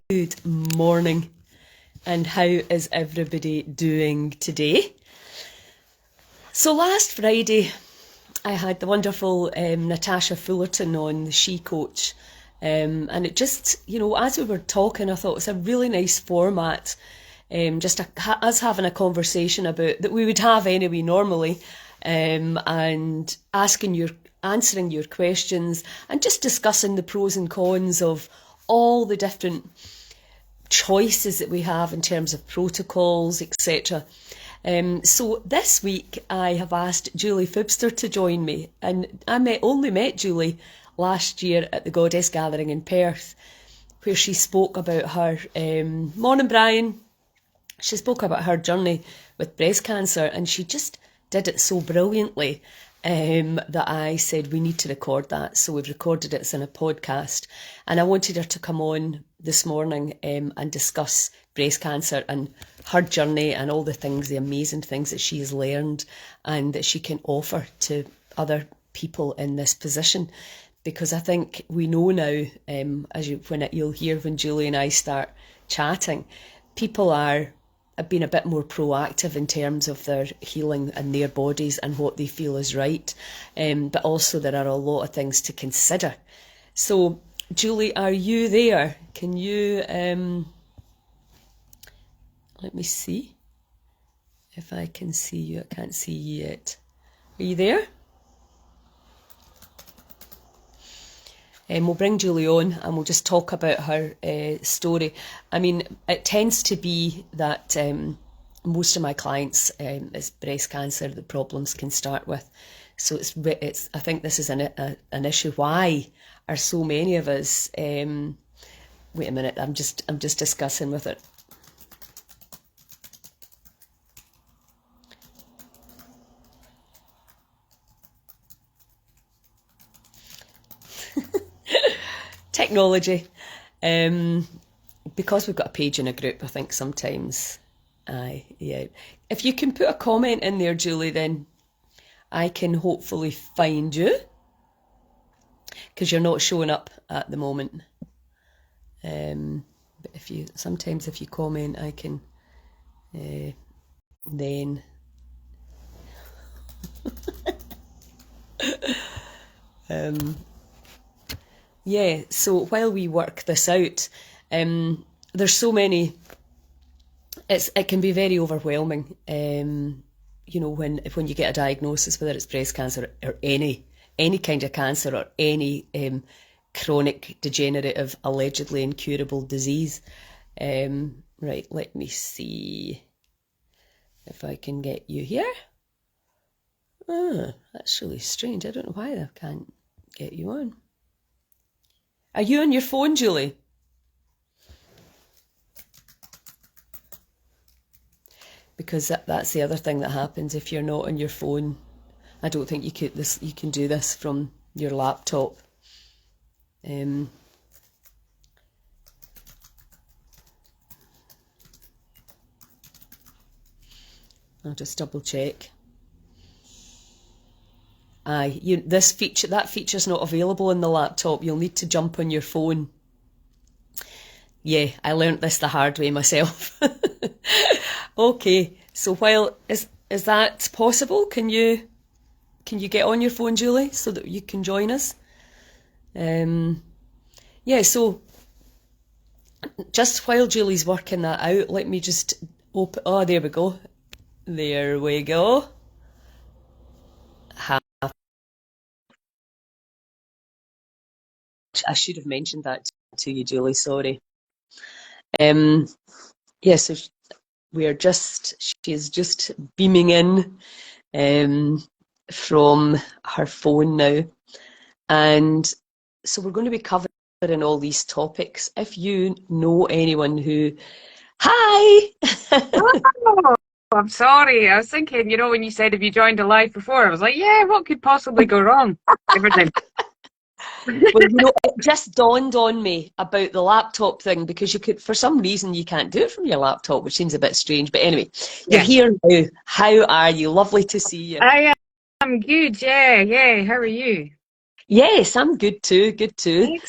Good morning, and how is everybody doing today? So last Friday I had the wonderful Natasha Fullerton on, the She Coach, and it just, as we were talking, I thought it's a really nice format, us having a conversation about that we would have anyway normally, and answering your questions and just discussing the pros and cons of all the different choices that we have in terms of protocols, etc. So this week I have asked Julie Foubster to join me, and I only met Julie last year at the Goddess Gathering in Perth, where she spoke about her, morning Brian, she spoke about her journey with breast cancer, and she just did it so brilliantly that I said we need to record that. So we've recorded it as in a podcast, and I wanted her to come on this morning and discuss breast cancer and her journey and all the things, the amazing things that she has learned and that she can offer to other people in this position. Because I think we know now, you'll hear when Julie and I start chatting, people have been a bit more proactive in terms of their healing and their bodies and what they feel is right, but also there are a lot of things to consider. So Julie, are you there? Can you let me see if I can see you. I can't see you yet. Are you there? We'll bring Julie on and we'll just talk about her story. I mean, it tends to be that most of my clients is breast cancer the problems can start with. So it's I think this is an issue. Why are so many of us? Wait a minute. I'm just discussing with it. Technology. Because we've got a page in a group, I think sometimes, if you can put a comment in there, Julie, then I can hopefully find you, because you're not showing up at the moment. But if you comment, I can then. Yeah, so while we work this out, there's so many, it can be very overwhelming, when you get a diagnosis, whether it's breast cancer or any kind of cancer or any chronic, degenerative, allegedly incurable disease. Right, let me see if I can get you here. That's really strange. I don't know why I can't get you on. Are you on your phone, Julie? Because that's the other thing that happens if you're not on your phone. I don't think you can do this from your laptop. I'll just double check. That feature's not available in the laptop. You'll need to jump on your phone. Yeah, I learnt this the hard way myself. Okay, so is that possible? Can you get on your phone, Julie, so that you can join us? So just while Julie's working that out, let me just open. Oh, there we go. There we go. I should have mentioned that to you, Julie, sorry. So she's just beaming in from her phone now. And so we're going to be covering all these topics. If you know anyone who... Hi! Oh, I'm sorry. I was thinking, when you said, have you joined a live before? I was like, yeah, what could possibly go wrong? Everything. Well, it just dawned on me about the laptop thing, because for some reason, you can't do it from your laptop, which seems a bit strange. But anyway, you're here now. How are you? Lovely to see you. I am good. Yeah. How are you? Yes, I'm good too. Good too.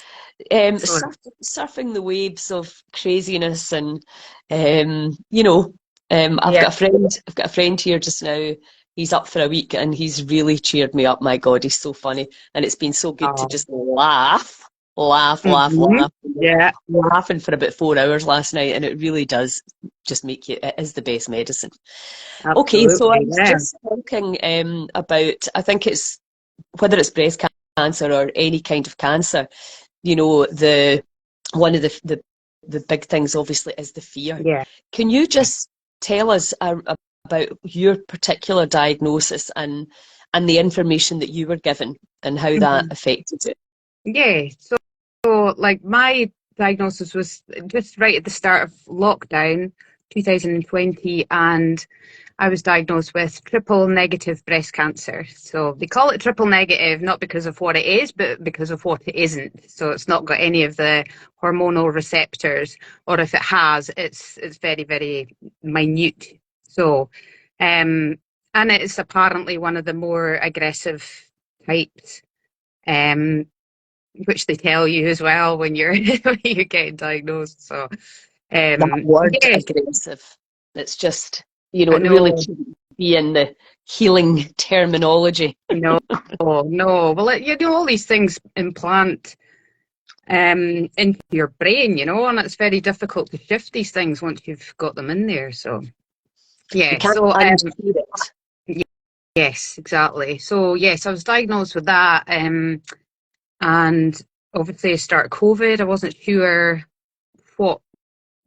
Excellent. Surfing the waves of craziness, and you know, I've Yeah. got a friend. I've got a friend here just now. He's up for a week, and he's really cheered me up. My God, he's so funny, and it's been so good to Oh. just laugh, laugh, laugh, Hmm. laugh. Yeah. Laughing for about 4 hours last night, and it really does just make you. It is the best medicine. Okay, so I Absolutely. was Yeah. just thinking about. I think it's whether it's breast cancer or any kind of cancer. You know, the one of the big things obviously is the fear. Yeah. Can you just tell us about your particular diagnosis and the information that you were given and how that Mhm. affected it? Yeah. So, like, my diagnosis was just right at the start of lockdown, 2020, and I was diagnosed with triple negative breast cancer. So they call it triple negative not because of what it is, but because of what it isn't. So it's not got any of the hormonal receptors, or if it has, it's very, very minute. So, and it's apparently one of the more aggressive types. Um, which they tell you as well when you're when you get diagnosed. So, That word yes, aggressive. It's just, I it really know. shouldn't be in the healing terminology. No, no. Well, all these things implant into your brain, and it's very difficult to shift these things once you've got them in there. So, You yeah. can't So, unsee it. yes, exactly. So, yes, I was diagnosed with that, and obviously, start COVID, I wasn't sure what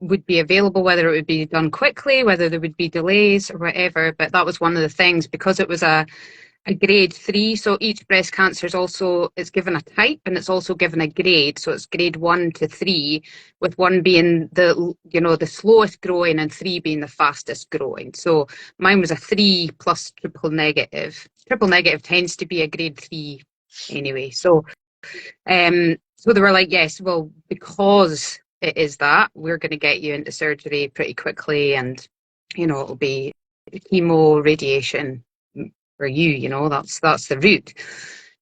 would be available, whether it would be done quickly, whether there would be delays or whatever. But that was one of the things, because it was a grade 3. So each breast cancer is also, it's given a type and it's also given a grade. So it's grade 1 to 3, with 1 being the slowest growing and 3 being the fastest growing. So mine was a 3 plus triple negative. Triple negative tends to be a grade 3 anyway. So they were like, yes, well, because it is that, we're going to get you into surgery pretty quickly, and it'll be chemo, radiation for you. That's the route.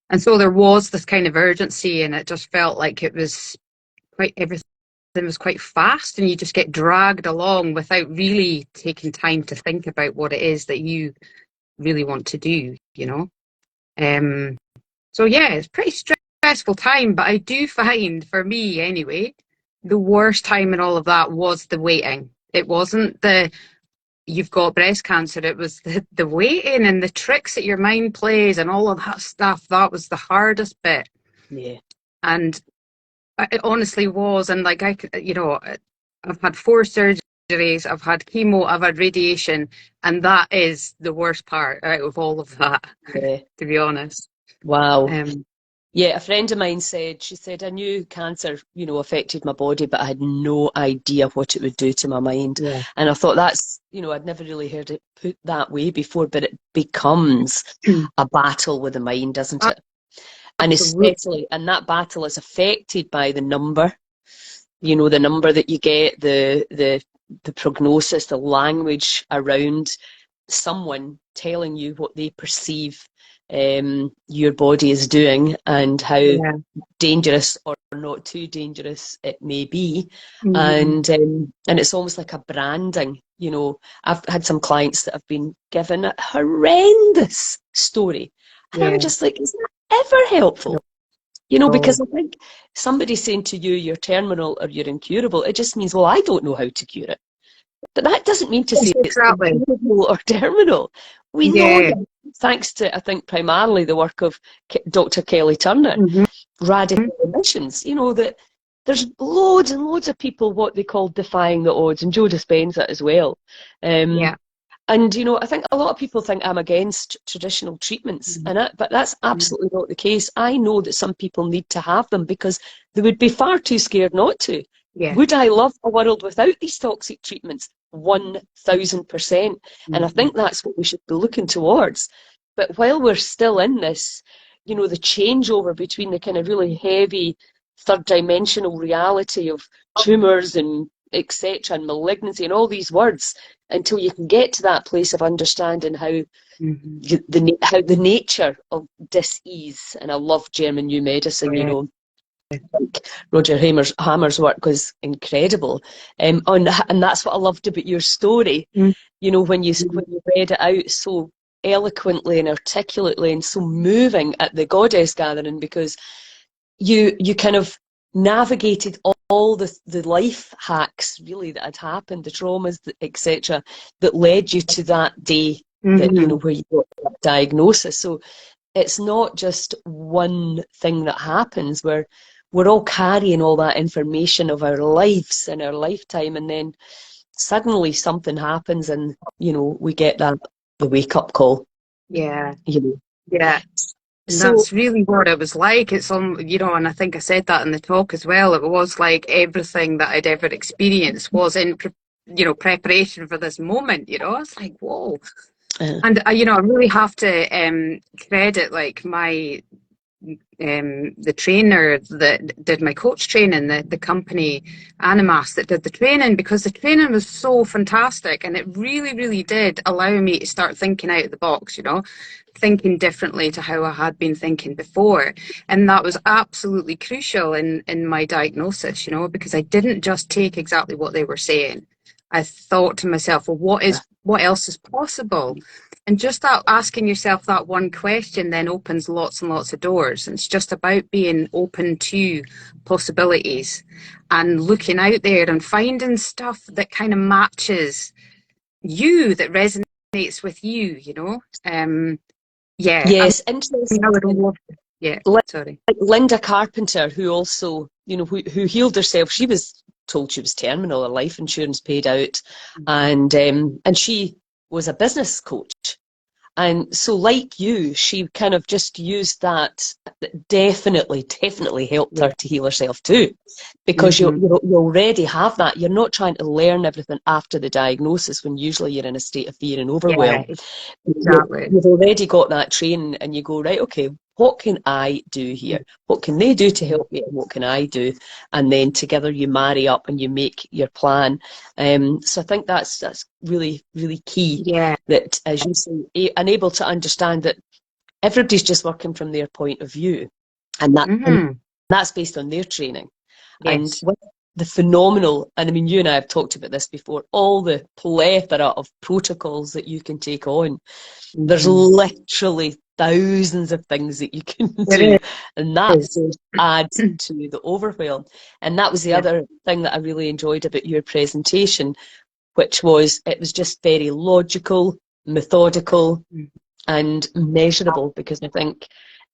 And so there was this kind of urgency, and it just felt like it was everything was quite fast, and you just get dragged along without really taking time to think about what it is that you really want to do. Um, so yeah, it's pretty stressful time, but I do find, for me anyway, the worst time in all of that was the waiting. It wasn't the you've got breast cancer, it was the waiting and the tricks that your mind plays and all of that stuff. That was the hardest bit. Yeah. And it honestly was. And like I've had 4 surgeries, I've had chemo, I've had radiation, and that is the worst part out of all of that, Yeah. to be honest. Wow. Um, Yeah, a friend of mine she said, I knew cancer, affected my body, but I had no idea what it would do to my mind. yeah. And I thought I'd never really heard it put that way before, but it becomes a battle with the mind, doesn't it? And Absolutely. and that battle is affected by the number that you get, the prognosis, the language around someone telling you what they perceive your body is doing and how Yeah. dangerous or not too dangerous it may be, Mhm. and it's almost like a branding. I've had some clients that have been given a horrendous story, and I'm Yeah. just like, is that ever No. helpful? Because I think somebody saying to you you're terminal or you're incurable, it just means, well, I don't know how to cure it. But that doesn't mean to Yes, say it's exactly. incurable or terminal. We know Yeah. that thanks to, I think, primarily the work of Dr. Kelly Turner, Hmm. radical emissions, that there's loads and loads of people what they call defying the odds, and Joe Dispenza as well. Um, Yeah. and I think a lot of people think I'm against traditional treatments, but that's Mhm. absolutely not the case. I know that some people need to have them because they would be far too scared not to. Yeah. Would I love a world without these toxic treatments? 1000%. And I Mhm. think that's what we should be looking towards. But while we're still in this, the changeover between the kind of really heavy third dimensional reality of tumours and etc. and malignancy and all these words, until you can get to that place of understanding how Mhm. how the nature of dis-ease, and I love German new medicine, Yeah. think Roger Hammer's work was incredible. And that's what I loved about your story. Mm. You know, when you read it out so eloquently and articulately and so moving at the Goddess Gathering, because you kind of navigated all the life hacks really that had happened, the traumas, etc., that led you to that day that, you know, where you got that diagnosis. So it's not just one thing that happens where we're all carrying all that information of our lives and our lifetime, and then suddenly something happens and, you know, we get the wake up call. Yeah. You know. Yeah. And So that's really what it was like. It's you know, and I think I said that in the talk as well. It was like everything that I'd ever experienced was in, you know, preparation for this moment. You know, it's like, whoa. And you know, I really have to credit like my the trainer that did my coach training, the company Animas that did the training, because the training was so fantastic, and it really, really did allow me to start thinking out of the box, you know, thinking differently to how I had been thinking before. And that was absolutely crucial in my diagnosis, you know, because I didn't just take exactly what they were saying. I thought to myself, well, what else is possible? And just that asking yourself that one question then opens lots and lots of doors. And it's just about being open to possibilities and looking out there and finding stuff that kind of matches you, that resonates with you, you know? Yeah. yes, I would interesting. love to. Yeah, sorry. Like Linda Carpenter, who also, you know, who healed herself. She was told she was terminal, her life insurance paid out, and she was a business coach. And so, like you, she kind of just used that. Definitely helped Yeah. her to heal herself too, because Mm-hmm. you already have that. You're not trying to learn everything after the diagnosis when usually you're in a state of fear and Yeah, overwhelm. exactly. You've already got that training, and you go, right, okay, what can I do here? What can they do to help me, and what can I do? And then together you marry up and you make your plan. So I think that's really, really key, Yeah. that, as you say, and able to understand that everybody's just working from their point of view, and Mm-hmm. that's based on their training. And Yes. with the phenomenal, and I mean, you and I have talked about this before, all the plethora of protocols that you can take on. There's Mm-hmm. literally thousands of things that you can do, It and that is. just adds to the overwhelm. And that was the Yeah. other thing that I really enjoyed about your presentation, which was it was just very logical, methodical, and measurable, because I think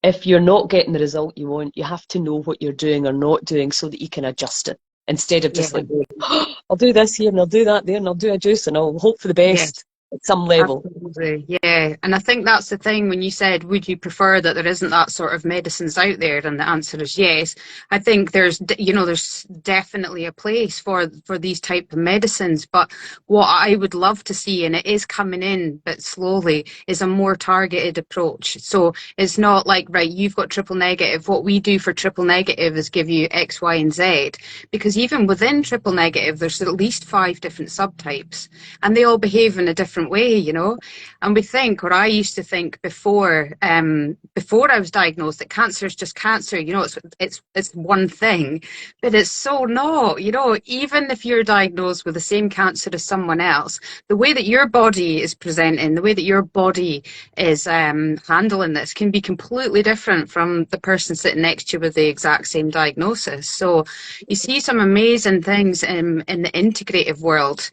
if you're not getting the result you want, you have to know what you're doing or not doing so that you can adjust it, instead of just Yeah. like going, oh, I'll do this here and I'll do that there and I'll do a juice and I'll hope for the Yes. best at some level. Absolutely. Yeah. And I think that's the thing when you said, would you prefer that there isn't that sort of medicines out there? And the answer is yes. I think there's definitely a place for these type of medicines. But what I would love to see, and it is coming in, but slowly, is a more targeted approach. So it's not like, right, you've got triple negative. What we do for triple negative is give you X, Y, and Z. Because even within triple negative, there's at least 5 different subtypes, and they all behave in a different way, you know. And we think, or I used to think before I was diagnosed, that cancer is just cancer, you know, it's one thing, but it's so not, you know. Even if you're diagnosed with the same cancer as someone else, the way that your body is presenting, the way that your body is handling this can be completely different from the person sitting next to you with the exact same diagnosis. So you see some amazing things in the integrative world,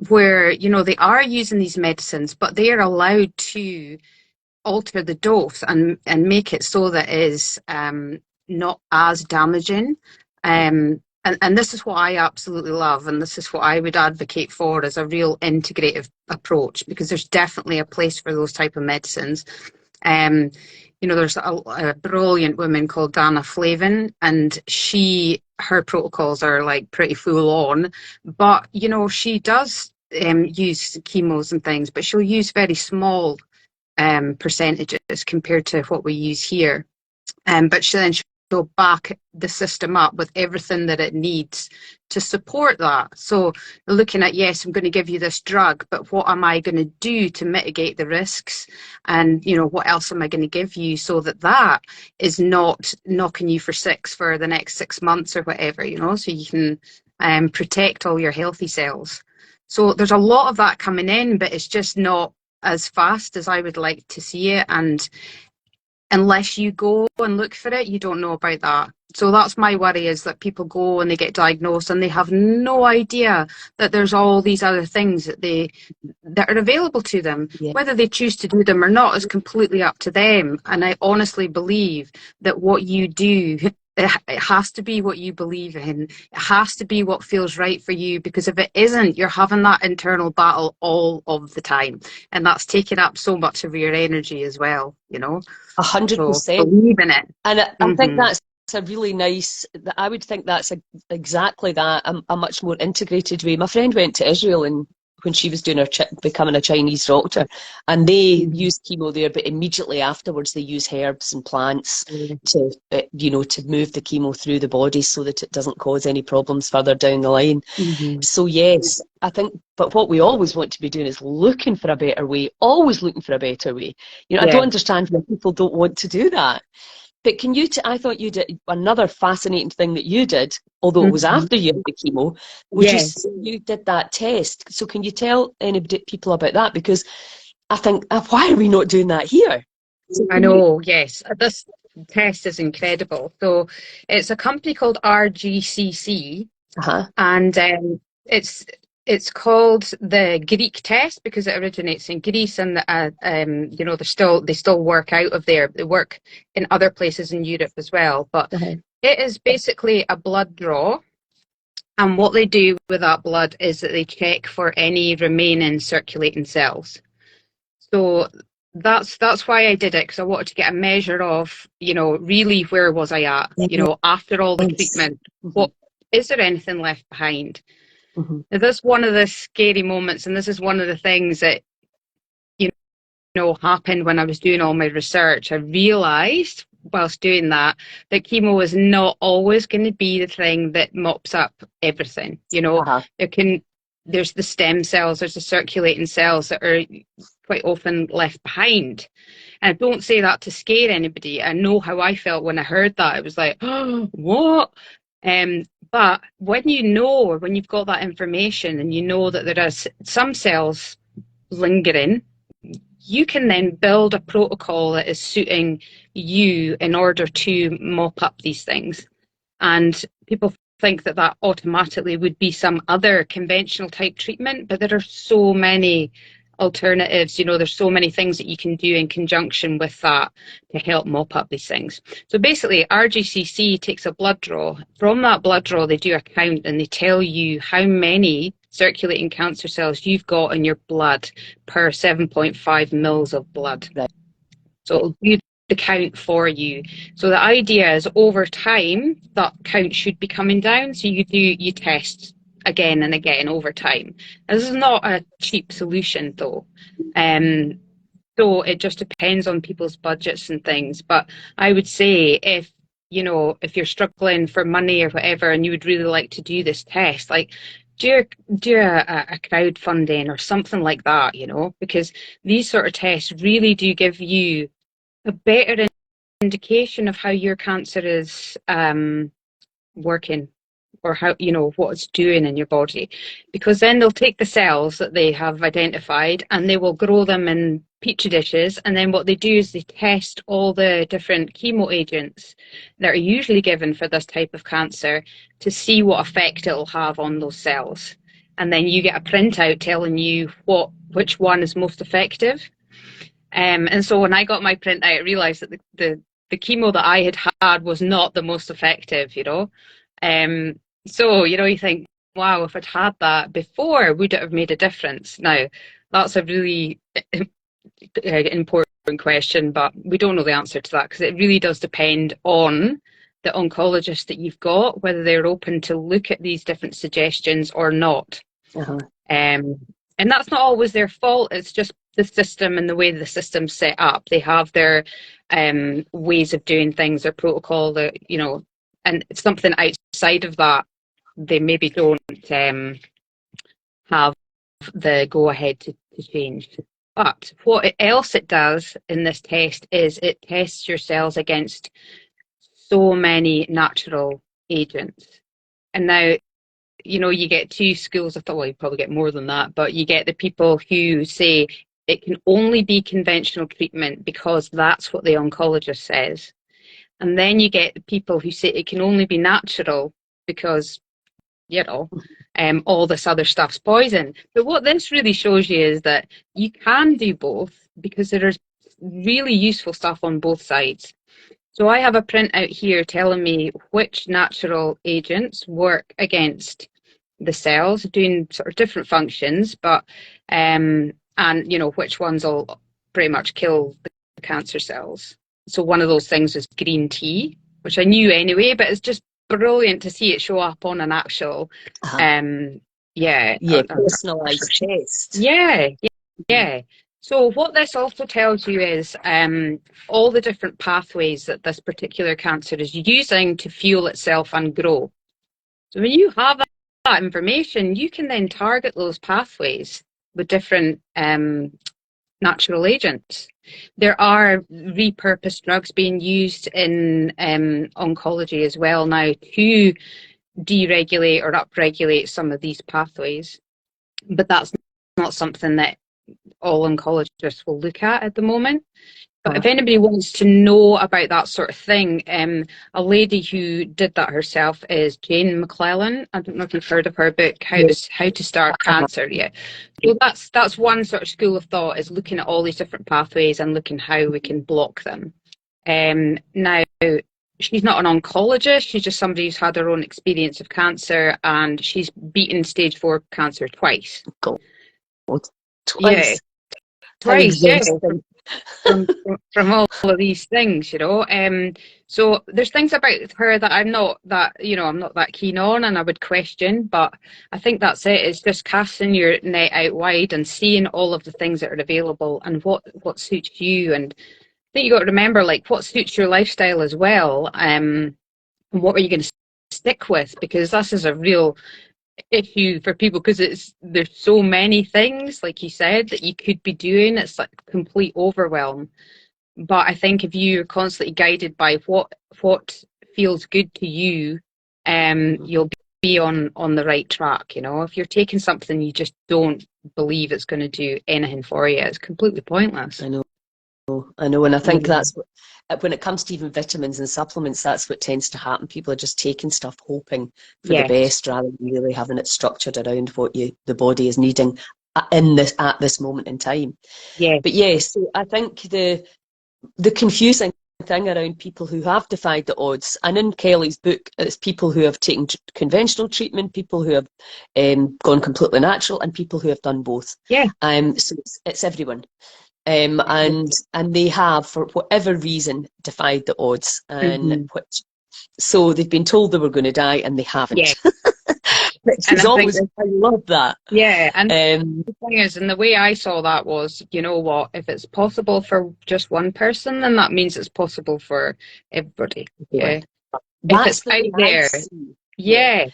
where, you know, they are using these medicines, but they are allowed to alter the dose and make it so that it is not as damaging. And this is what I absolutely love, and this is what I would advocate for as a real integrative approach, because there's definitely a place for those type of medicines. Um, you know, there's a brilliant woman called Dana Flavin, and her protocols are like pretty full on, but you know, she does use chemos and things, but she'll use very small percentages compared to what we use here. But she'll back the system up with everything that it needs to support that. So looking at, yes, I'm going to give you this drug, but what am I going to do to mitigate the risks? And, what else am I going to give you so that that is not knocking you for six for the next 6 months or whatever, so you can protect all your healthy cells. So there's a lot of that coming in, but it's just not as fast as I would like to see it. And unless you go and look for it, you don't know about that. So that's my worry, is that people go and they get diagnosed and they have no idea that there's all these other things that are available to them. Yeah. Whether they choose to do them or not is completely up to them. And I honestly believe that what you do, it has to be what you believe in. It has to be what feels right for you, because if it isn't, you're having that internal battle all of the time. And that's taking up so much of your energy as well, 100%. So believe in it. And I think that's a really nice, I would think that's exactly that, a much more integrated way. My friend went to Israel and when she was doing her becoming a Chinese doctor, and they use chemo there, but immediately afterwards they use herbs and plants to to move the chemo through the body so that it doesn't cause any problems further down the line. So yes, I think, but what we always want to be doing is looking for a better way, always looking for a better way. I don't understand why people don't want to do that. But can you, I thought you did another fascinating thing that you did, although it was after you had the chemo, was you did that test. So can you tell any people about that? Because I think, why are we not doing that here? I know, yes. This test is incredible. So it's a company called RGCC, and it's called the Greek test because it originates in Greece, and they still work out of there. They work in other places in Europe as well, but it is basically a blood draw. And what they do with that blood is that they check for any remaining circulating cells. So that's why I did it, because I wanted to get a measure of, really where was I at, after all the treatment. What is there anything left behind? Now, this is one of the scary moments, and this is one of the things that happened when I was doing all my research. I realised whilst doing that chemo is not always going to be the thing that mops up everything. There's the stem cells, there's the circulating cells that are quite often left behind. And I don't say that to scare anybody. I know how I felt when I heard that. It was like, oh, what? But when you've got that information and you know that there are some cells lingering, you can then build a protocol that is suiting you in order to mop up these things. And people think that automatically would be some other conventional type treatment, but there are so many alternatives. There's so many things that you can do in conjunction with that to help mop up these things. So basically, RGCC takes a blood draw. From that blood draw, they do a count and they tell you how many circulating cancer cells you've got in your blood per 7.5 mils of blood. So it'll do the count for you. So the idea is, over time, that count should be coming down. So you test again and again over time. This is not a cheap solution, though. So it just depends on people's budgets and things. But I would say, if you're struggling for money or whatever, and you would really like to do this test, do a crowdfunding or something like that, because these sort of tests really do give you a better indication of how your cancer is working, or how, what it's doing in your body. Because then they'll take the cells that they have identified and they will grow them in petri dishes, and then what they do is they test all the different chemo agents that are usually given for this type of cancer to see what effect it'll have on those cells. And then you get a printout telling you which one is most effective. And so when I got my printout, I realised that the chemo that I had was not the most effective, So, you think, wow, if I'd had that before, would it have made a difference? Now, that's a really important question, but we don't know the answer to that, because it really does depend on the oncologist that you've got, whether they're open to look at these different suggestions or not. And that's not always their fault. It's just the system and the way the system's set up. They have their ways of doing things, their protocol, and something outside of that, they maybe don't have the go ahead to change. But what else it does in this test is it tests your cells against so many natural agents. And now, you get two schools of thought. Well, you probably get more than that, but you get the people who say it can only be conventional treatment because that's what the oncologist says. And then you get the people who say it can only be natural because, all this other stuff's poison. But what this really shows you is that you can do both, because there's really useful stuff on both sides. So I have a printout here telling me which natural agents work against the cells, doing sort of different functions, but and which ones will pretty much kill the cancer cells. So one of those things is green tea, which I knew anyway, but it's just brilliant to see it show up on an actual personalised test. Yeah. So what this also tells you is all the different pathways that this particular cancer is using to fuel itself and grow. So when you have that information, you can then target those pathways with different natural agents. There are repurposed drugs being used in oncology as well now to deregulate or upregulate some of these pathways. But that's not something that all oncologists will look at the moment. But if anybody wants to know about that sort of thing, a lady who did that herself is Jane McClellan. I don't know if you've heard of her book, How to Start Cancer. Yeah. So that's one sort of school of thought, is looking at all these different pathways and looking how we can block them. Now, she's not an oncologist. She's just somebody who's had her own experience of cancer, and she's beaten stage 4 cancer twice. God. Twice? Yeah. Twice, yeah. From all of these things, so there's things about her that I'm not that keen on, and I would question, but I think that's it. It's just casting your net out wide and seeing all of the things that are available and what suits you. And I think you got to remember, like, what suits your lifestyle as well, and what are you going to stick with, because this is a real issue for people, because there's so many things, like you said, that you could be doing. It's like complete overwhelm. But I think if you're constantly guided by what feels good to you, you'll be on the right track. If you're taking something you just don't believe it's going to do anything for you, it's completely pointless. I know, and I think that's what, when it comes to even vitamins and supplements, that's what tends to happen. People are just taking stuff hoping for the best, rather than really having it structured around what the body is needing at this moment in time. Yeah. But yes, so I think the confusing thing around people who have defied the odds, and in Kelly's book, it's people who have taken conventional treatment, people who have gone completely natural, and people who have done both. Yeah. So it's everyone. And they have, for whatever reason, defied the odds, and so they've been told they were going to die and they haven't. Yeah. Which is always, I love that. Yeah, and the thing is, and the way I saw that was, you know what, if it's possible for just one person, then that means it's possible for everybody. Yeah. If it's out there. Yeah.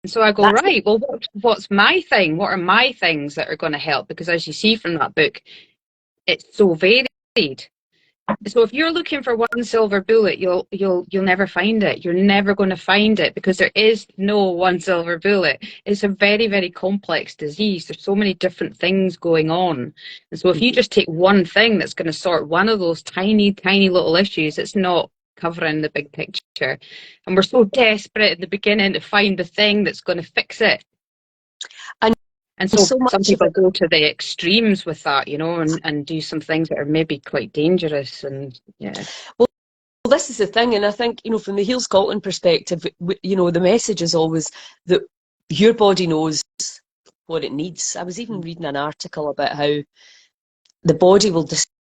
And so I go, right, well, what's my thing? What are my things that are going to help? Because as you see from that book, it's so varied. So if you're looking for one silver bullet, you'll never find it. You're never going to find it, because there is no one silver bullet. It's a very, very complex disease. There's so many different things going on. And so if you just take one thing that's going to sort one of those tiny, tiny little issues, it's not covering the big picture. And we're so desperate at the beginning to find the thing that's going to fix it. And so some people go to the extremes with that, and do some things that are maybe quite dangerous. And yeah. Well, this is the thing, and I think, from the Heal Scotland perspective, the message is always that your body knows what it needs. I was even reading an article about how the body will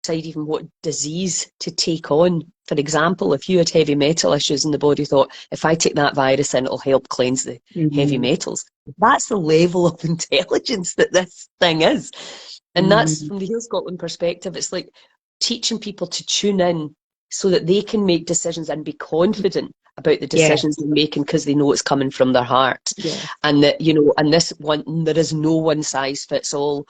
even what disease to take on. For example, if you had heavy metal issues and the body thought, if I take that virus in, it'll help cleanse the heavy Mm-hmm. metals. That's the level of intelligence that this thing is. And that's, Mm-hmm. from the Heal Scotland perspective, it's like teaching people to tune in so that they can make decisions and be confident about the Yeah, decisions they're making because they know it's coming from their heart. yeah, And that, you know, and this one, there is no one size fits all.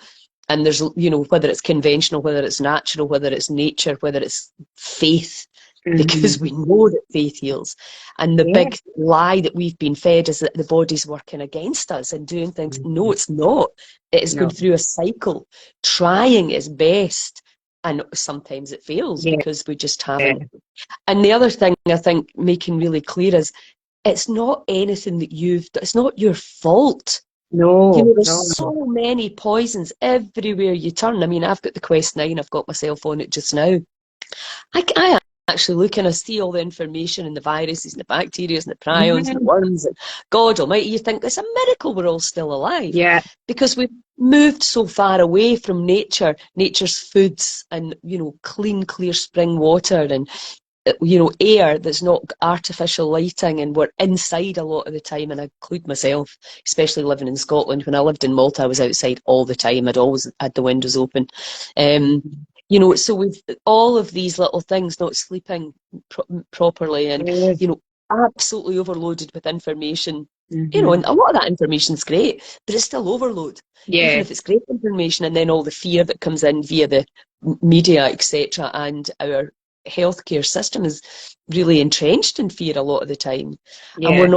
And there's, you know, whether it's conventional, whether it's natural, whether it's nature, whether it's faith, because mm-hmm. we know that faith heals. And the Yeah, big lie that we've been fed is that the body's working against us and doing things. No, mm-hmm. it's not. It is going No, through a cycle, trying its best. And sometimes it fails yeah, because we just yeah, haven't. And the other thing I think making really clear is it's not anything that it's not your fault. You no, know, there's no, no, so many poisons everywhere you turn. I mean, I've got the Quest 9, I've got myself on it just now. I actually look and I see all the information and the viruses and the bacteria and the prions and the mm-hmm. worms and God almighty, you think it's a miracle we're all still alive Yeah, because we've moved so far away from nature, nature's foods and, you know, clean, clear spring water and, you know, air that's not artificial lighting, and we're inside a lot of the time, and I include myself, especially living in Scotland. When I lived in Malta, I was outside all the time. I'd always had the windows open. mm-hmm. You know, so with all of these little things, not sleeping properly and, Yeah, you know, absolutely overloaded with information, you know, mm-hmm. and a lot of that information is great, but it's still overload, even Yeah, if it's great information, and then all the fear that comes in via the media, etc., and our healthcare system is really entrenched in fear a lot of the time, and yeah.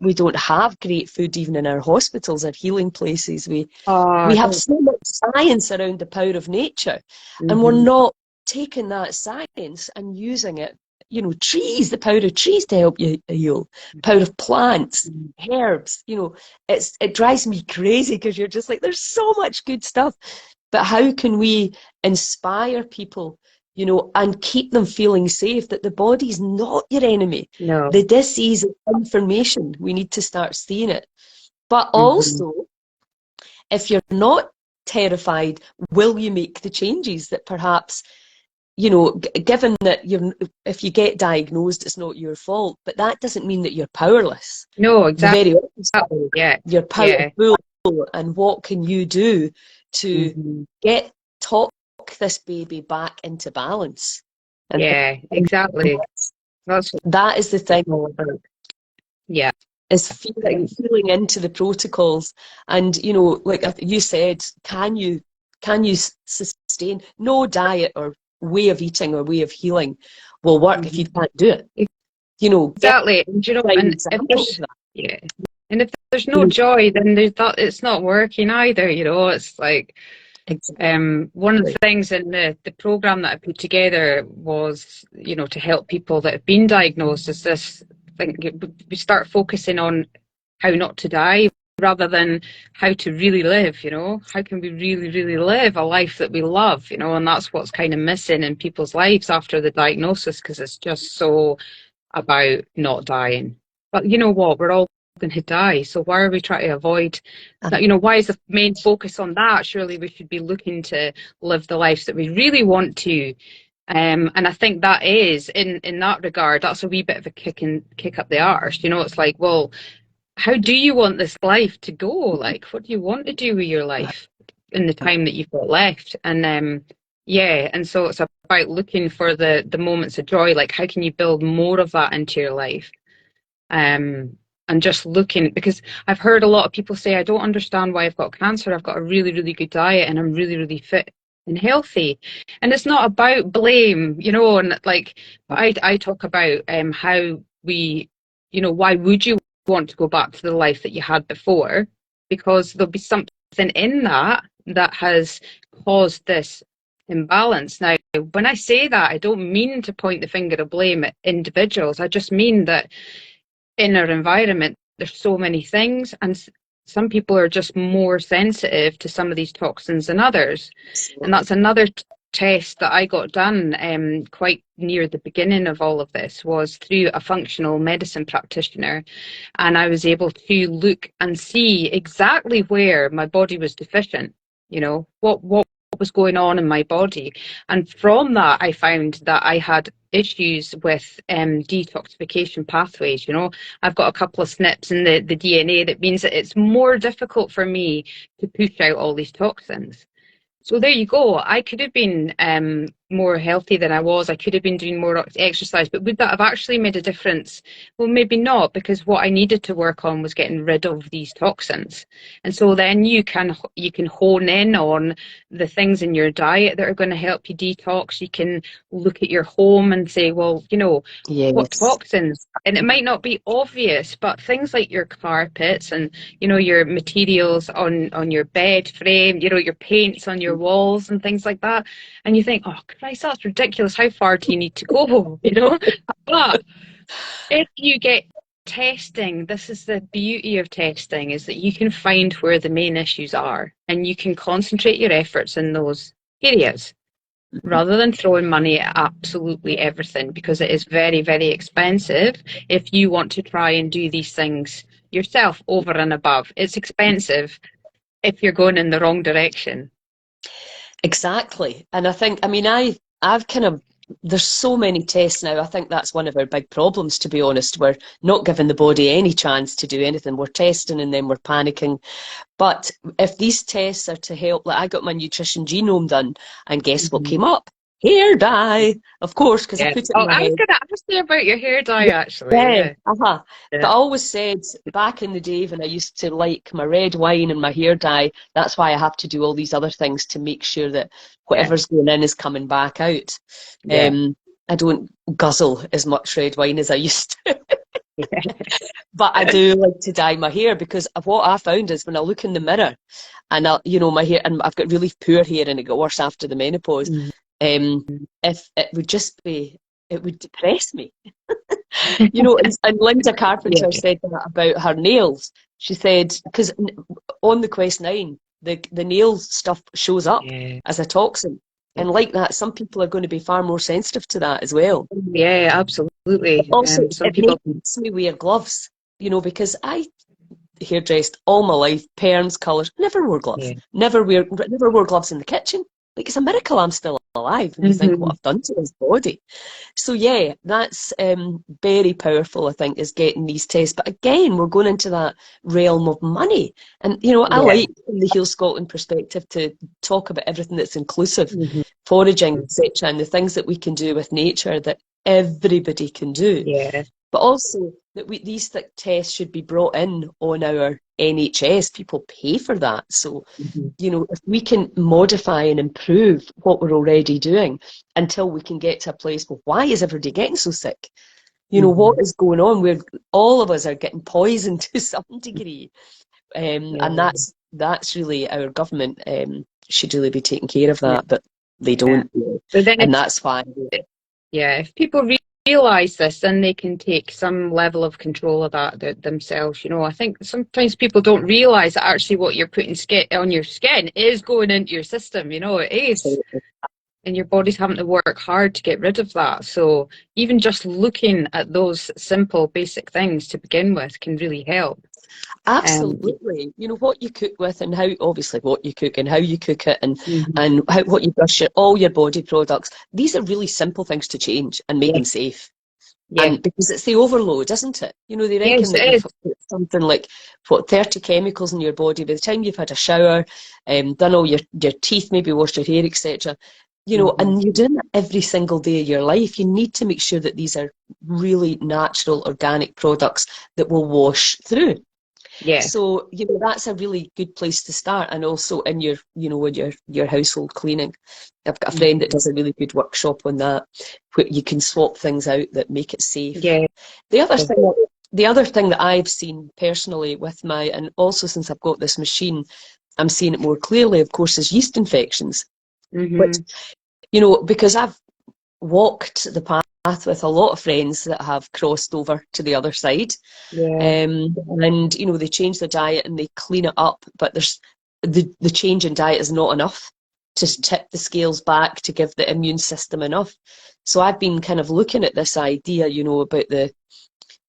we don't have great food even in our hospitals, our healing places. We Oh, have don't. so much science around the power of nature, and we're Mm-hmm. not taking that science and using it. You know, trees, the power of trees to help you heal, power of plants, herbs. You know, it drives me crazy because you're just like, there's so much good stuff, but how can we inspire people, you know, and keep them feeling safe that the body's not your enemy? No. The disease is information. We need to start seeing it, but Mm-hmm. also, if you're not terrified, will you make the changes that perhaps, you know, given that if you get diagnosed, it's not your fault, but that doesn't mean that you're powerless. No, The exactly. very opposite. Yeah, You're yeah. powerful, and what can you do to Mm-hmm. get talk this baby back into balance? And Yeah, exactly. That's what that is the thing. it's all about. Yeah. Is feeling into the protocols, and you know, like you said, can you sustain? No diet or way of eating or way of healing will work if you Mm-hmm. can't do it. You know, get Exactly. And you know, prime and if example of there's that. yeah, and if there's You no know, joy, then there's that it's not working either, you know. It's like one of the exactly. things in the program that I put together was, you know, to help people that have been diagnosed is this thing we start focusing on how not to die rather than how to really live, you know. How can we really, really live a life that we love, you know, and that's what's kind of missing in people's lives after the diagnosis because it's just so about not dying. But you know what? We're all going to die. So why are we trying to avoid that? You know, why is the main focus on that? Surely we should be looking to live the lives that we really want to. And I think that is in that regard, that's a wee bit of a kick up the arse. You know, it's like, well, how do you want this life to go? Like, what do you want to do with your life in the time that you've got left? And yeah, and so it's about looking for the moments of joy. Like, how can you build more of that into your life? And just looking because I've heard a lot of people say, I don't understand why I've got cancer. I've got a really, really good diet and I'm really, really fit and healthy. And it's not about blame, you know, and like I talk about how we, you know, why would you want to go back to the life that you had before? Because there'll be something in that has caused this imbalance. Now, when I say that, I don't mean to point the finger of blame at individuals. I just mean that in our environment, there's so many things, and some people are just more sensitive to some of these toxins than others. And Absolutely. that's another test that I got done quite near the beginning of all of this was through a functional medicine practitioner. And I was able to look and see exactly where my body was deficient. You know, what was going on in my body. And from that, I found that I had issues with detoxification pathways. I've got a couple of SNPs in the DNA that means that it's more difficult for me to push out all these toxins. So there you go. I could have been more healthy than I was. I could have been doing more exercise, but would that have actually made a difference? Well, maybe not, because what I needed to work on was getting rid of these toxins. And so then you can hone in on the things in your diet that are going to help you detox. You can look at your home and say, well, what Yes. toxins? And it might not be obvious, but things like your carpets and your materials on your bed frame, your paints on your walls and things like that. And you think, oh Christ, that's ridiculous. How far do you need to go? But if you get testing, this is the beauty of testing, is that you can find where the main issues are and you can concentrate your efforts in those areas rather than throwing money at absolutely everything, because it is very, very expensive if you want to try and do these things yourself over and above. It's expensive if you're going in the wrong direction. Exactly. And I think, I mean, I've kind of, there's so many tests now. I think that's one of our big problems, to be honest. We're not giving the body any chance to do anything. We're testing and then we're panicking. But if these tests are to help, like I got my nutrition genome done, and guess what Mhm. came up? Hair dye, of course, because I Yeah. put it in Oh, my I was head. going to ask you about your hair dye, actually. Yeah, Yeah. uh-huh. But Yeah. I always said back in the day when I used to like my red wine and my hair dye, that's why I have to do all these other things to make sure that Yeah. whatever's going in is coming back out. Yeah. Um, I don't guzzle as much red wine as I used to, but I do like to dye my hair because of what I found is when I look in the mirror and my hair, and I've got really poor hair and it got worse after the menopause. Mhm. Um, if it would just be, it would depress me. And Linda Yeah. Carpenter said that about her nails. She said, because on the Quest 9, the nail stuff shows up Yeah. as a toxin. And like that, some people are going to be far more sensitive to that as well. Yeah, absolutely. Also, Some it people. makes me wear gloves, because I hairdressed all my life, perms, colours, never wore gloves. Yeah. Never wore gloves in the kitchen. Like, it's a miracle I'm still alive. And you think what Hmm. I've done to his body. So yeah, that's very powerful, I think, is getting these tests. But again, we're going into that realm of money. And, I Yeah. like from the Heal Scotland perspective to talk about everything that's inclusive, Hmm. foraging, etc., and the things that we can do with nature that everybody can do. Yeah. But also that these tests should be brought in on our NHS. People pay for that. So Hmm. if we can modify and improve what we're already doing until we can get to a place, well, why is everybody getting so sick? What Hmm. is going on? Where all of us are getting poisoned to some degree. And Yeah. that's really our government should really be taking care of Yeah. that, but they Yeah. don't. But then And that's why. if people realize this, then they can take some level of control of that themselves. I think sometimes people don't realize that actually what you're putting on your skin is going into your system. It is. And your body's having to work hard to get rid of that. So even just looking at those simple, basic things to begin with can really help. Um, Absolutely. What you cook with and how, obviously, what you cook and how you cook it and mhm. and what you brush all your body products. These are really simple things to change and make Yeah, them safe. yeah, And because it's the overload, isn't it? They reckon yes, that it you've is. put something like, 30 chemicals in your body by the time you've had a shower, done all your teeth, maybe washed your hair, etc. Mhm. And you're doing that every single day of your life. You need to make sure that these are really natural, organic products that will wash through. Yeah. So, that's a really good place to start. And also in your household cleaning. I've got a friend that Mhm. does a really good workshop on that, where you can swap things out that make it safe. Yeah. The other thing, the other thing that I've seen personally and also since I've got this machine, I'm seeing it more clearly, of course, is yeast infections. Which, Hmm. because I've walked the path with a lot of friends that have crossed over to the other side. Yeah. And they change their diet and they clean it up, but there's the change in diet is not enough to tip the scales back to give the immune system enough. So I've been kind of looking at this idea, about the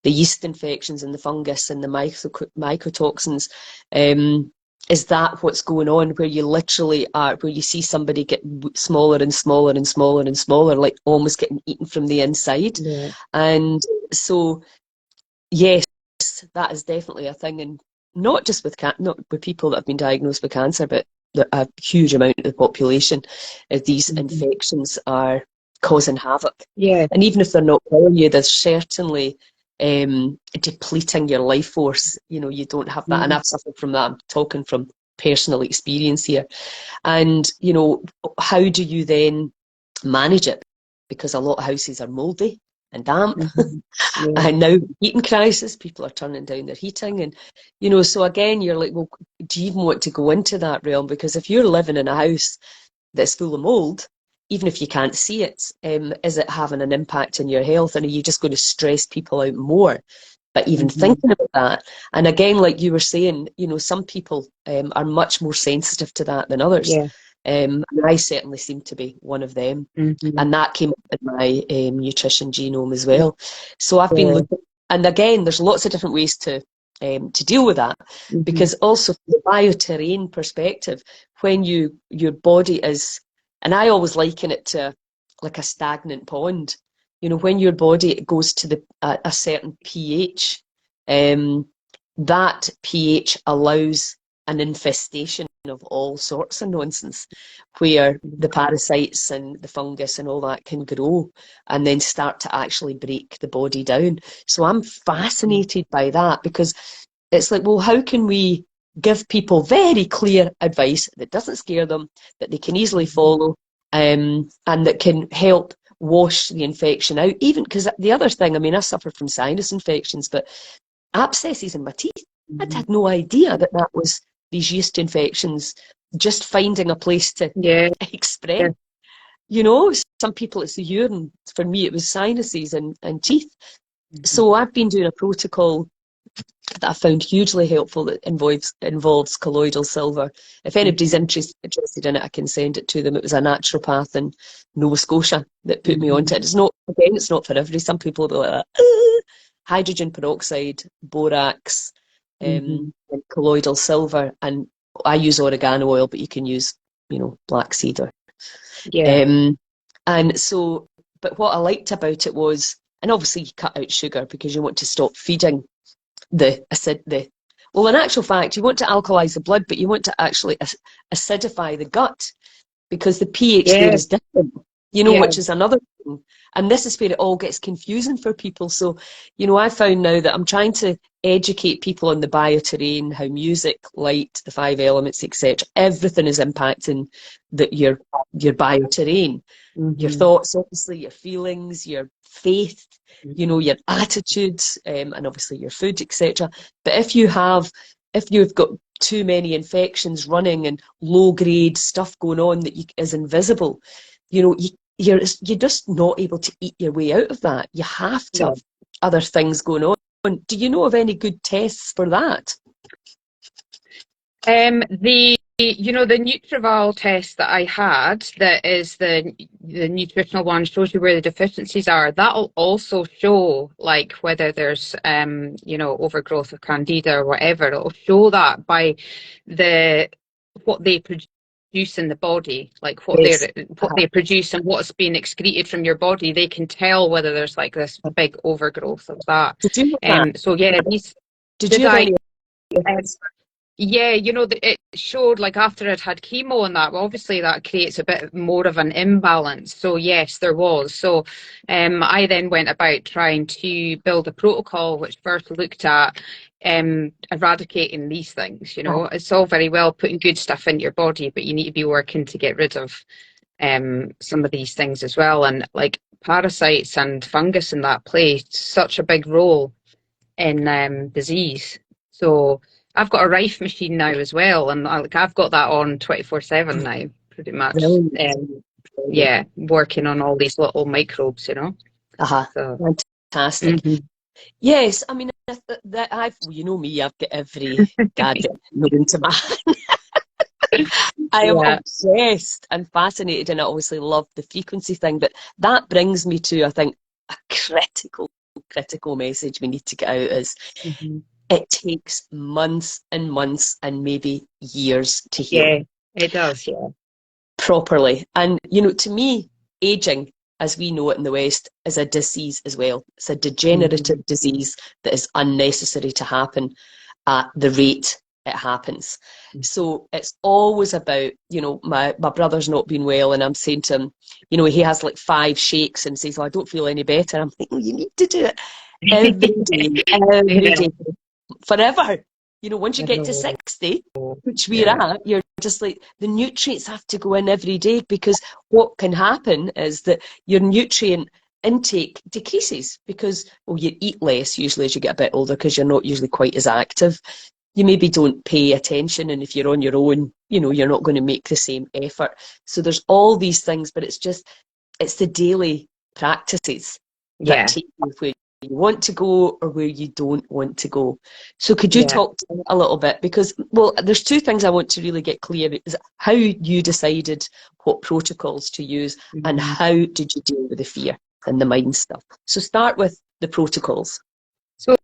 yeast infections and the fungus and the mycotoxins, Is that what's going on, where you literally are, where you see somebody get smaller and smaller and smaller and smaller, like almost getting eaten from the inside? Yeah. And so, yes, that is definitely a thing, and not just with not with people that have been diagnosed with cancer, but a huge amount of the population, these infections are causing havoc. Yeah. And even if they're not killing you, they're certainly depleting your life force. You know, you don't have that, and I've suffered from that. I'm talking from personal experience here. And you know, how do you then manage it? Because a lot of houses are mouldy and damp. Yeah. And now heating crisis, people are turning down their heating, and you know, so again, you're like, well, do you even want to go into that realm? Because if you're living in a house that's full of mold, even if you can't see it, is it having an impact on your health, and are you just going to stress people out more? But even thinking about that, and again, like you were saying, you know, some people are much more sensitive to that than others. Yeah. And I certainly seem to be one of them. And that came up in my nutrition genome as well. So I've been looking, and again, there's lots of different ways to deal with that, because also from the bioterrain perspective, when your body is, and I always liken it to like a stagnant pond. You know, when your body goes to a certain pH, that pH allows an infestation of all sorts of nonsense, where the parasites and the fungus and all that can grow and then start to actually break the body down. So I'm fascinated by that, because it's like, well, how can we give people very clear advice that doesn't scare them, that they can easily follow, and that can help wash the infection out? Even because the other thing, I mean, I suffer from sinus infections, but abscesses in my teeth, I'd had no idea that that was these yeast infections just finding a place to express. You know, some people it's the urine. For me, it was sinuses and teeth. So I've been doing a protocol that I found hugely helpful that involves colloidal silver. If anybody's interested in it, I can send it to them. It was a naturopath in Nova Scotia that put me onto it. It's not, again, it's not for everybody. Some people will be like, hydrogen peroxide, borax, and colloidal silver. And I use oregano oil, but you can use, you know, black cedar. And so, but what I liked about it was, and obviously you cut out sugar because you want to stop feeding well, in actual fact, you want to alkalize the blood, but you want to actually acidify the gut, because the pH there is different, you know, which is another thing. And this is where it all gets confusing for people. So, you know, I found now that I'm trying to educate people on the bioterrain, how music, light, the 5 elements, etc., everything is impacting your bioterrain. Your thoughts, obviously, your feelings, your faith, you know, your attitudes, and obviously your food, etc. But if you've got too many infections running and low grade stuff going on that is invisible, you know, you're just not able to eat your way out of that. You have to have other things going on. Do you know of any good tests for that? The Nutrival test that I had, that is the nutritional one, shows you where the deficiencies are. That'll also show like whether there's overgrowth of candida or whatever. It'll show that by what they produce in the body, like what they produce and what's being excreted from your body. They can tell whether there's like this big overgrowth of that. Did you have that? So yeah, Did you have any? Yeah, it showed like after I'd had chemo and that, well, obviously that creates a bit more of an imbalance. So yes, there was. So I then went about trying to build a protocol which first looked at eradicating these things. It's all very well putting good stuff in your body, but you need to be working to get rid of some of these things as well. And like parasites and fungus and that play such a big role in disease. So I've got a Rife machine now as well, and I've got that on 24/7 now, pretty much. Working on all these little microbes, So. Fantastic. Yes, I mean, you know me, I've got every gadget known to man. I am obsessed and fascinated, and I obviously love the frequency thing, but that brings me to, I think, a critical message we need to get out is it takes months and months and maybe years to heal Yeah, it does. Yeah. properly. And, to me, aging, as we know it in the West, is a disease as well. It's a Mhm. degenerative disease that is unnecessary to happen at the rate it happens. So it's always about, my brother's not been well, and I'm saying to him, he has like 5 shakes and says, "Oh, I don't feel any better." I'm thinking, you need to do it every Yeah, day, forever. Once you I get to know. 60, which we're Yeah, at, you're just like, the nutrients have to go in every day, because what can happen is that your nutrient intake decreases because, well, you eat less usually as you get a bit older because you're not usually quite as active. You maybe don't pay attention, and if you're on your own, you're not going to make the same effort. So there's all these things, but it's the daily practices that yeah, take you where you want to go or where you don't want to go. So could you yeah. talk to me a little bit? Because, well, there's 2 things I want to really get clear. Is how you decided what protocols to use, and Mhm. how did you deal with the fear and the mind stuff. So start with the protocols. So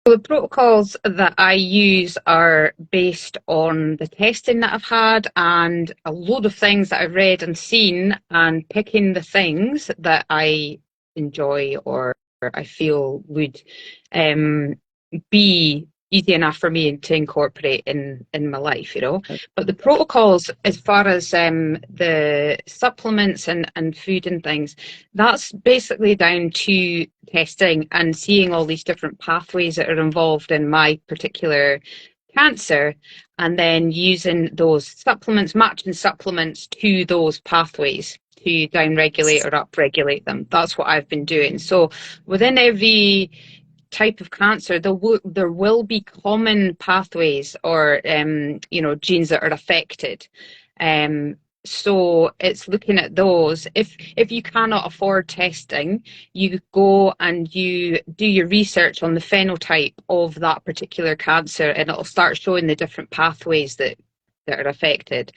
the protocols that I use are based on the testing that I've had and a load of things that I've read and seen, and picking the things that I enjoy or I feel would um, be easy enough for me to incorporate in my life, But the protocols, as far as the supplements and food and things, that's basically down to testing and seeing all these different pathways that are involved in my particular cancer, and then using those supplements, matching supplements to those pathways to downregulate or upregulate them. That's what I've been doing. So within every type of cancer, there will be common pathways or genes that are affected. Um, so it's looking at those. If you cannot afford testing, you go and you do your research on the phenotype of that particular cancer, and it'll start showing the different pathways that are affected.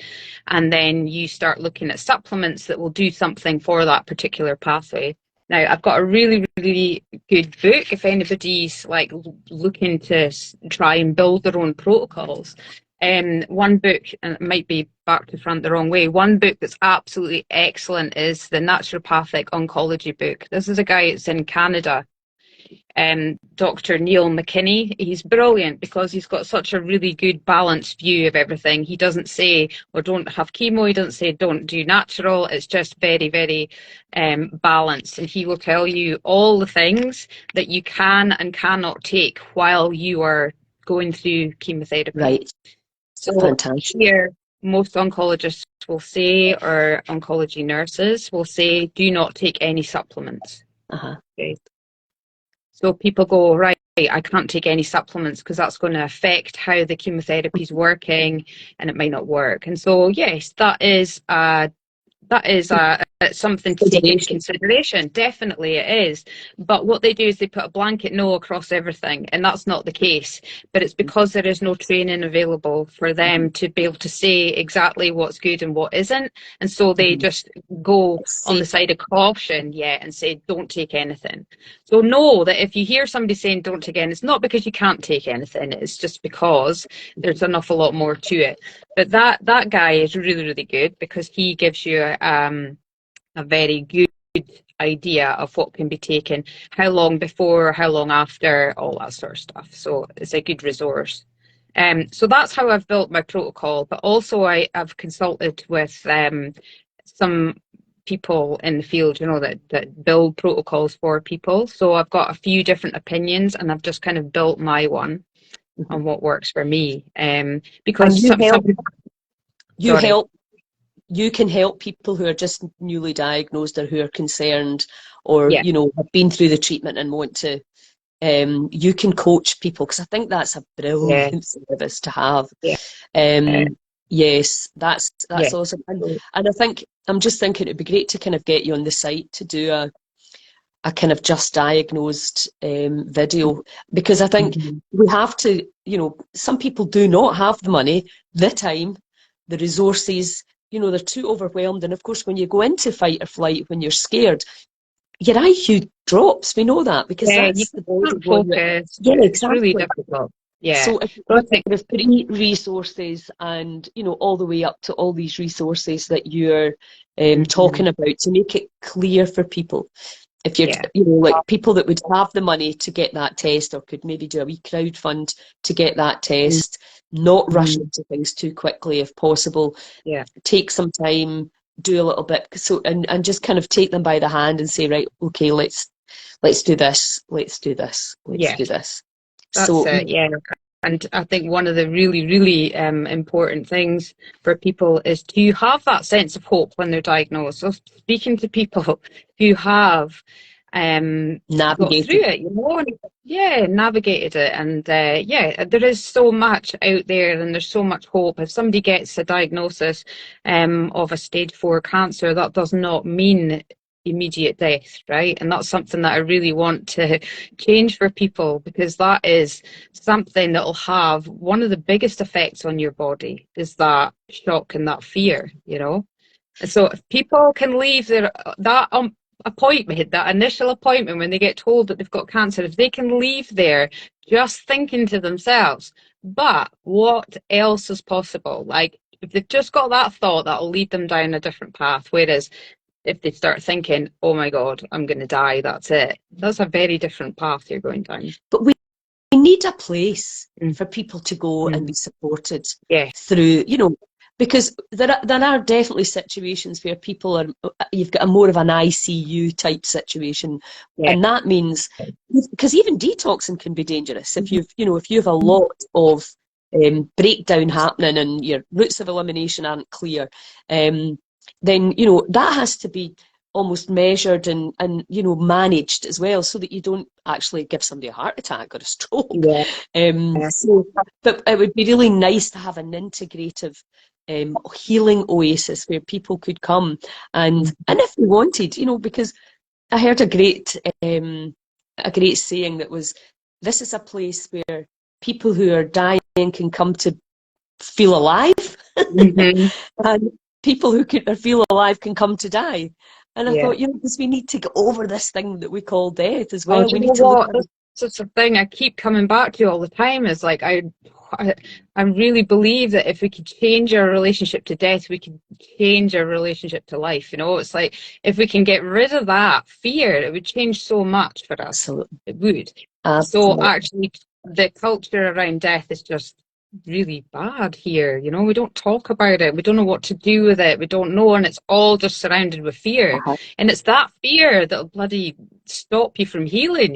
And then you start looking at supplements that will do something for that particular pathway. Now, I've got a really, really good book if anybody's like looking to try and build their own protocols. One book, and it might be back to front the wrong way, one book that's absolutely excellent is the Naturopathic Oncology book. This is a guy that's in Canada, Dr. Neil McKinney. He's brilliant because he's got such a really good balanced view of everything. He doesn't say, well, don't have chemo. He doesn't say, don't do natural. It's just very, very balanced. And he will tell you all the things that you can and cannot take while you are going through chemotherapy. Right. So Fantastic. here, most oncologists will say, or oncology nurses will say, do not take any supplements. Uh-huh. Okay. So people go, right, I can't take any supplements because that's going to affect how the chemotherapy is working, and it might not work. And so, yes, that is something to take into Consideration. consideration. Definitely it is. But what they do is they put a blanket no across everything, and that's not the case. But it's because there is no training available for them to be able to say exactly what's good and what isn't. And so they Mhm. just go It's on the safe. side of caution, yeah, and say, don't take anything. So know that if you hear somebody saying don't take anything, it's not because you can't take anything, it's just because there's an awful lot more to it. But that guy is really, really good because he gives you a very good idea of what can be taken, how long before, how long after, all that sort of stuff. So it's a good resource. So that's how I've built my protocol. But also I've consulted with some people in the field, that build protocols for people. So I've got a few different opinions, and I've just kind of built my one Mhm. on what works for me. And Because some people, you sorry. help you can help people who are just newly diagnosed or who are concerned, or Yeah, have been through the treatment and want to, you can coach people, because I think that's a yeah, brilliant service to have. yeah, Yes, that's yeah. awesome. and So, and I think I'm just thinking it'd be great to kind of get you on the site to do a kind of just diagnosed video, because I think mhm. we have to, some people do not have the money, the time, the resources, they're too overwhelmed. And of course, when you go into fight or flight, when you're scared, your IQ drops. We know that, because Yeah, you that's the body can't going, focus. yeah, It's really exactly. difficult. Yeah. So if So I you're think, aware of free resources and, all the way up to all these resources that you're mhm, talking about to make it clear for people, if you're, yeah. like people that would have the money to get that test or could maybe do a wee crowd fund to get that test, not rush Mhm, into things too quickly if possible, yeah. take some time, do a little bit, so and just kind of take them by the hand and say, right, okay, let's do this, let's do this, let's Yeah. do this. That's So it, yeah. And I think one of the really, really important things for people is to have that sense of hope when they're diagnosed. So speaking to people who have got navigate through it, and yeah, navigated it. And yeah, there is so much out there and there's so much hope. If somebody gets a diagnosis of a stage 4 cancer, that does not mean immediate death, right? And that's something that I really want to change for people, because that is something that'll have one of the biggest effects on your body, is that shock and that fear. And so if people can leave that appointment, that initial appointment when they get told that they've got cancer, if they can leave there just thinking to themselves, but what else is possible? Like, if they've just got that thought, that'll lead them down a different path. Whereas if they start thinking, oh my God, I'm going to die, that's it. That's a very different path you're going down. but we need a place Mm, for people to go and be mm, supported yeah, through, because there are definitely situations where people are, you've got a more of an ICU type situation. yeah. And that means, because even detoxing can be dangerous if Mhm. if you have a lot of breakdown happening and your routes of elimination aren't clear, um, then, that has to be almost measured and managed as well, so that you don't actually give somebody a heart attack or a stroke. Yeah. So, but it would be really nice to have an integrative healing oasis where people could come and if they wanted, because I heard a great saying that was, this is a place where people who are dying can come to feel alive, Hmm. and people who could feel alive can come to die. And I Yeah. thought, because we need to get over this thing that we call death as Oh, well. do We you know need to look what? at it. That's such a thing I keep coming back to all the time. Is like I, I really believe that if we could change our relationship to death, we could change our relationship to life. It's like if we can get rid of that fear, it would change so much for us. Absolutely. It would. So Absolutely. actually, the culture around death is just really bad here. We don't talk about it. We don't know what to do with it. We don't know, and it's all just surrounded with fear. Uh-huh. And it's that fear that'll bloody stop you from healing.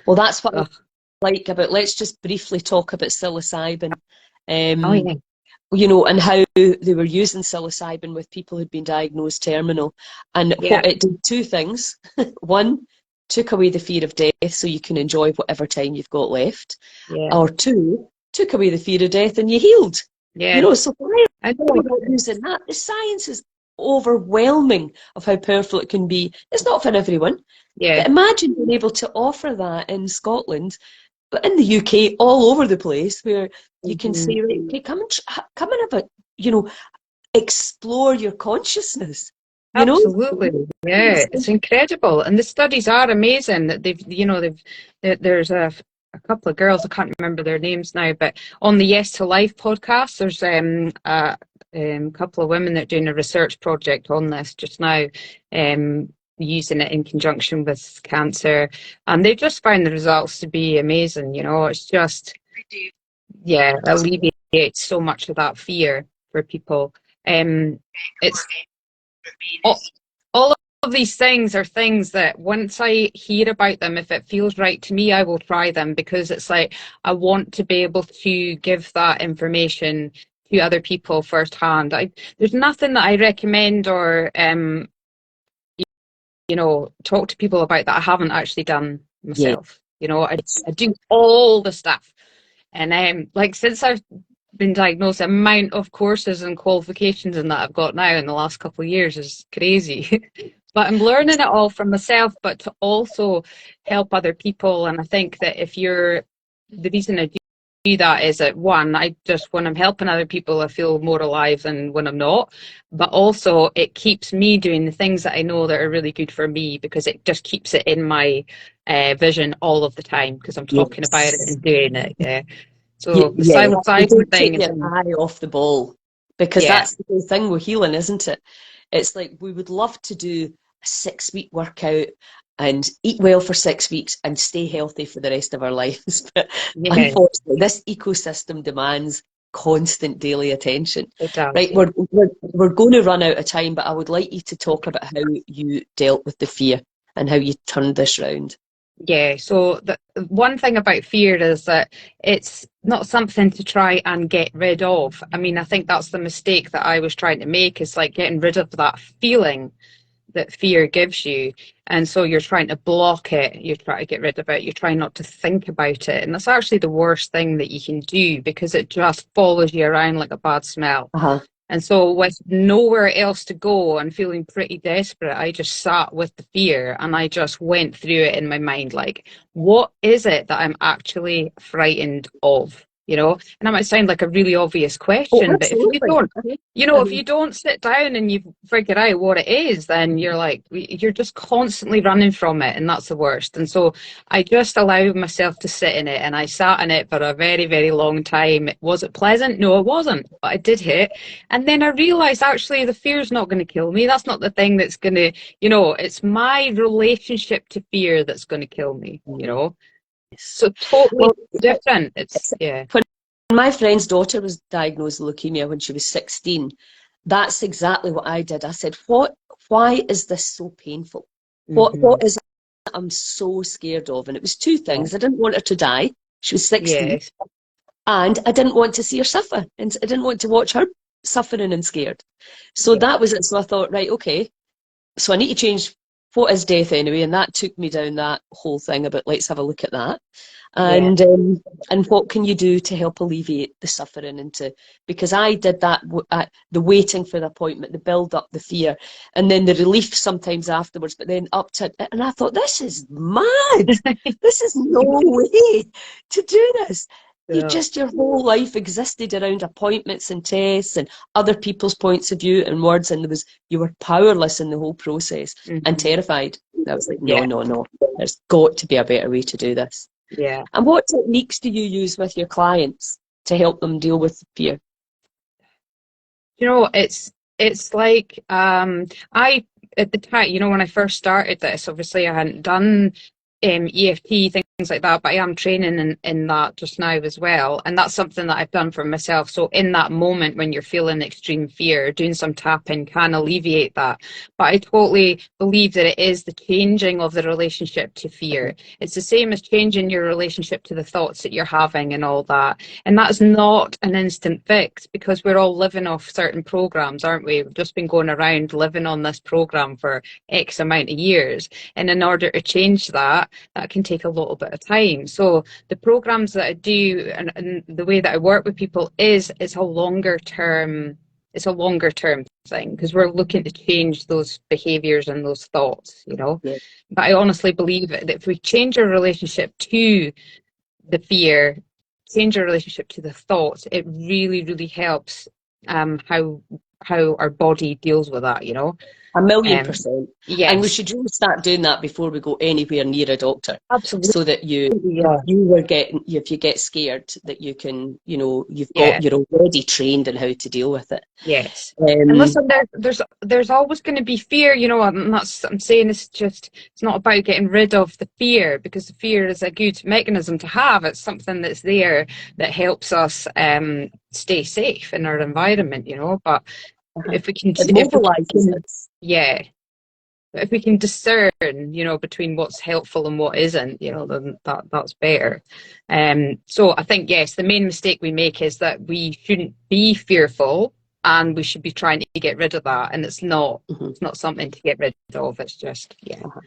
Well, that's what I Ugh. like about, let's just briefly talk about psilocybin. Oh Um, yeah, and how they were using psilocybin with people who'd been diagnosed terminal. And yeah, what it did, two things. One, took away the fear of death so you can enjoy whatever time you've got left. yeah, Or two, took away the fear of death and you healed. yeah. So why I are we know. not using that? The science is overwhelming of how powerful it can be. It's not for everyone. Yeah. But imagine being able to offer that in Scotland, but in the UK, all over the place, where you can Mhm. say, right, okay, come and have a, explore your consciousness. You know, Absolutely. Yeah, it's incredible. And the studies are amazing that there's a couple of girls, I can't remember their names now, but on the Yes to Life podcast, there's a couple of women that are doing a research project on this just now, using it in conjunction with cancer. And they just found the results to be amazing. It's just, yeah, alleviates so much of that fear for people. It's all, all of these things are things that once I hear about them, if it feels right to me, I will try them, because it's like I want to be able to give that information to other people firsthand. There's nothing that I recommend or talk to people about that I haven't actually done yeah, myself. I do all the stuff. And like since I've been diagnosed, the amount of courses and qualifications and that I've got now in the last couple of years is crazy. But I'm learning it all from myself, but to also help other people. And I think that the reason I do that is that one, when I'm helping other people, I feel more alive than when I'm not. But also it keeps me doing the things that I know that are really good for me, because it just keeps it in my vision all of the time, because I'm talking about it yes. and doing it. Yeah. So the Yeah, you psilocybin don't thing take is, your eye off the ball, because yeah, that's the whole thing with healing, isn't it? It's like we would love to do a 6 week workout and eat well for 6 weeks and stay healthy for the rest of our lives. But yeah, unfortunately, this ecosystem demands constant daily attention. it does. Right, Yeah. we're going to run out of time, but I would like you to talk about how you dealt with the fear and how you turned this round. Yeah, so the one thing about fear is that it's not something to try and get rid of. I mean, I think that's the mistake that I was trying to make, is like getting rid of that feeling that fear gives you. And so you're trying to block it, you're trying to get rid of it, you're trying not to think about it. And that's actually the worst thing that you can do, because it just follows you around like a bad smell. Uh-huh. And so, with nowhere else to go and feeling pretty desperate, I just sat with the fear and I just went through it in my mind. Like, what is it that I'm actually frightened of? You know, and that might sound like a really obvious Oh, question, but if you absolutely. don't, Uh-huh. if you don't sit down and you figure out what it is, then you're just constantly running from it, and that's the worst. And so I just allowed myself to sit in it, and I sat in it for a very, very long time. Was it pleasant? No, it wasn't, but I did it. And then I realized, actually the fear's not going to kill me. That's not the thing that's going to, it's my relationship to fear that's going to kill me, Yes. So totally Well, different. It's, yeah. when my friend's daughter was diagnosed with leukemia when she was 16, that's exactly what I did. I said, why is this so painful? Hmm. What is it I'm so scared of? And it was two things. I didn't want her to die. She was 16. Yes. And I didn't want to see her suffer. And I didn't want to watch her suffering and scared. So Yeah. that was it. So I thought, right, okay, so I need to change what is death anyway, and that took me down that whole thing about let's have a look at that, Yeah. and what can you do to help alleviate the suffering, and to, because I did that the waiting for the appointment, the build up, the fear, and then the relief sometimes afterwards, but then up to, and I thought, this is mad. This is no way to do this. Yeah. Your whole life existed around appointments and tests and other people's points of view and words, and you were powerless in the whole process and Hmm. terrified. I was like, no, Yeah. no, no. There's got to be a better way to do this. Yeah. And what techniques do you use with your clients to help them deal with fear? It's like, I, at the time, when I first started this, obviously I hadn't done EFT, things like that, but I am training in that just now as well. And that's something that I've done for myself. So in that moment when you're feeling extreme fear, doing some tapping can alleviate that. But I totally believe that it is the changing of the relationship to fear. It's the same as changing your relationship to the thoughts that you're having and all that. And that's not an instant fix, because we're all living off certain programs, aren't we? We've just been going around living on this program for X amount of years. And in order to change that, that can take a little bit of time. So the programs that I do, and the way that I work with people is it's a longer term thing, because we're looking to change those behaviors and those thoughts. Yeah. But I honestly believe that if we change our relationship to the fear, change our relationship to the thoughts, it really, really helps, how our body deals with that. A million Um, percent. And we yes, should really start doing that before we go anywhere near a doctor, absolutely. so that Yeah, if you get scared, that you can, yeah. you're already trained in how to deal with it. Yes. And Um, listen, there's always going to be fear, and I'm saying it's not about getting rid of the fear, because the fear is a good mechanism to have. It's something that's there that helps us stay safe in our environment. But if we can, it if we mobilizes can, us. yeah, if we can discern, between what's helpful and what isn't, then that's better. So I think, yes, the main mistake we make is that we shouldn't be fearful, and we should be trying to get rid of that. And it's not, Mhm. it's not something to get rid of. It's just, yeah, Uh-huh.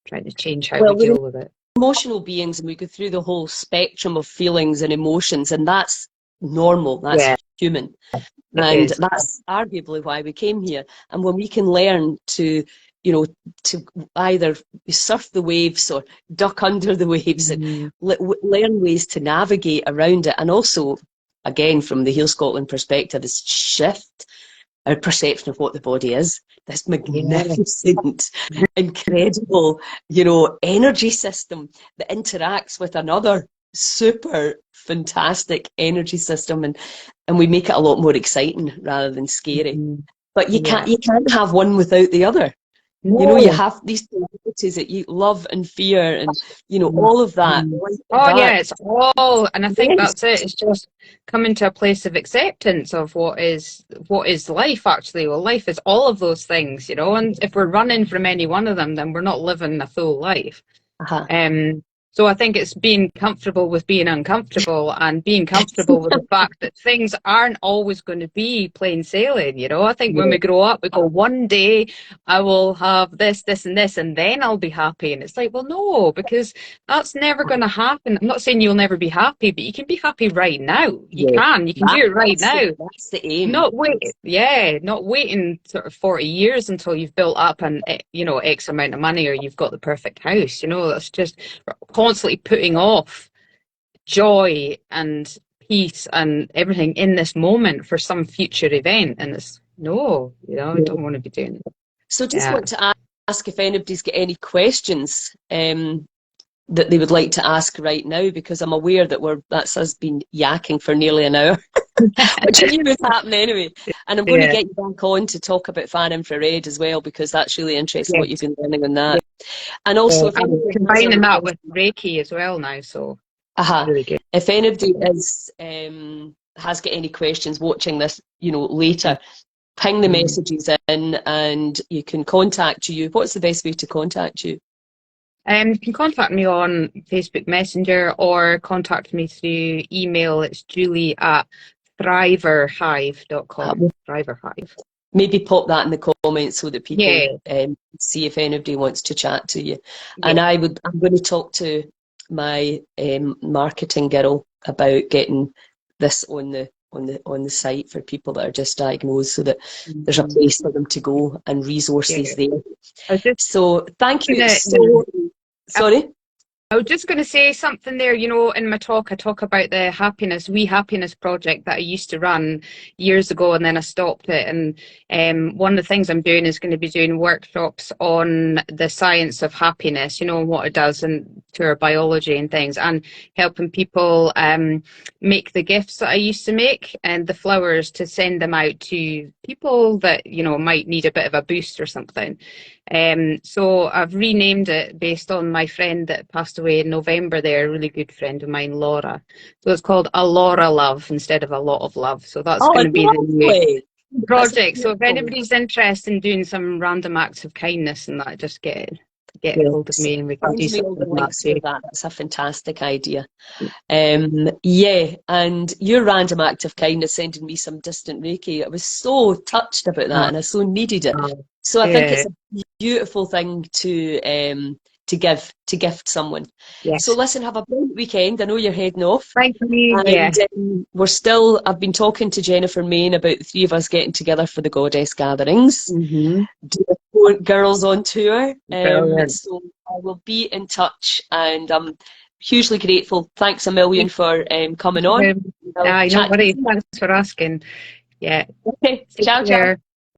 trying to change how we Well, we're deal with it. emotional beings, and we go through the whole spectrum of feelings and emotions, and that's normal, that's Yeah, human. it And is. that's arguably why we came here. And when we can learn to, to either surf the waves or duck under the waves, and Mhm. learn ways to navigate around it, and also, again, from the Heal Scotland perspective, is shift our perception of what the body is. This Yeah. magnificent, incredible, energy system that interacts with another super fantastic energy system, and we make it a lot more exciting rather than scary. Mhm. But Yeah. you can't have one without the other. You know, you No. have these polarities that you love and fear and, you know, all of that, Mhm. light and Oh yeah, dark. it's all, and I think Yes. that's it. It's just coming to a place of acceptance of what is life actually. Well, life is all of those things, you know, and if we're running from any one of them, then we're not living a full life. Uh-huh. Um, so I think it's being comfortable with being uncomfortable and being comfortable with the fact that things aren't always going to be plain sailing. You know, I think when Yeah. we grow up, we go, one day I will have this, this, and this, and then I'll be happy. And it's like, well, no, because that's never going to happen. I'm not saying you'll never be happy, but you can be happy right now. Yeah. You can do it right now. That's the aim. Not wait, yeah, not waiting sort of 40 years until you've built up you know, X amount of money or you've got the perfect house. You know, that's just constantly putting off joy and peace and everything in this moment for some future event. And it's no, you know, I Yeah. don't want to be doing it. So just Yeah. want to ask if anybody's got any questions that they would like to ask right now, because I'm aware that that's us been yakking for nearly an hour, which I knew was happening anyway. And I'm going to Yeah. get you back on to talk about far infrared as well, because that's really interesting what you've Yes. been learning on that. And also, if I'm anybody has combining any that with questions, Reiki as well now, so it's uh-huh, really good. if anybody is has got any questions watching this, you know, later, ping the Mhm. messages in, and you can contact you. What's the best way to contact you? You can contact me on Facebook Messenger or contact me through email. It's Julie at thriverhive.com. Thriverhive. Maybe pop that in the comments so that people Yeah, see if anybody wants to chat to you. And yeah. I'm going to talk to my marketing girl about getting this on the site for people that are just diagnosed, so that there's a Mhm. place for them to go and resources Yeah. there. I was just So thank you gonna, so. Sorry. I was just going to say something there. You know, in my talk, I talk about the We Happiness project that I used to run years ago, and then I stopped it. And one of the things I'm doing is going to be doing workshops on the science of happiness, you know, what it does and to our biology and things, and helping people make the gifts that I used to make and the flowers to send them out to people that, you know, might need a bit of a boost or something. So I've renamed it based on my friend that passed away in November there, a really good friend of mine, Laura. So it's called A Laura Love instead of A Lot of Love. So that's Oh, going to be the new lovely. That's project. So if beautiful. anybody's interested in doing some random acts of kindness and that, just get hold of Yes. me and we can do Send me all something the on that links for too. that. That's a fantastic idea. Yeah, and your random act of kindness sending me some distant Reiki, I was so touched about that, Oh, and I so needed it. oh, So I think yeah. it's a beautiful thing to give, to gift someone. So Yes. listen, have a brilliant weekend. I know you're heading off, Thank you. Yeah. and I've been talking to Jennifer Main about the three of us getting together for the Goddess Gatherings, Mm-hmm. girls on tour. Brilliant. So I will be in touch, and I'm hugely grateful. Thanks a million for coming on. I'll No chat to worries. you Thanks for asking. Yeah. soon. Okay, Take ciao, ciao. care.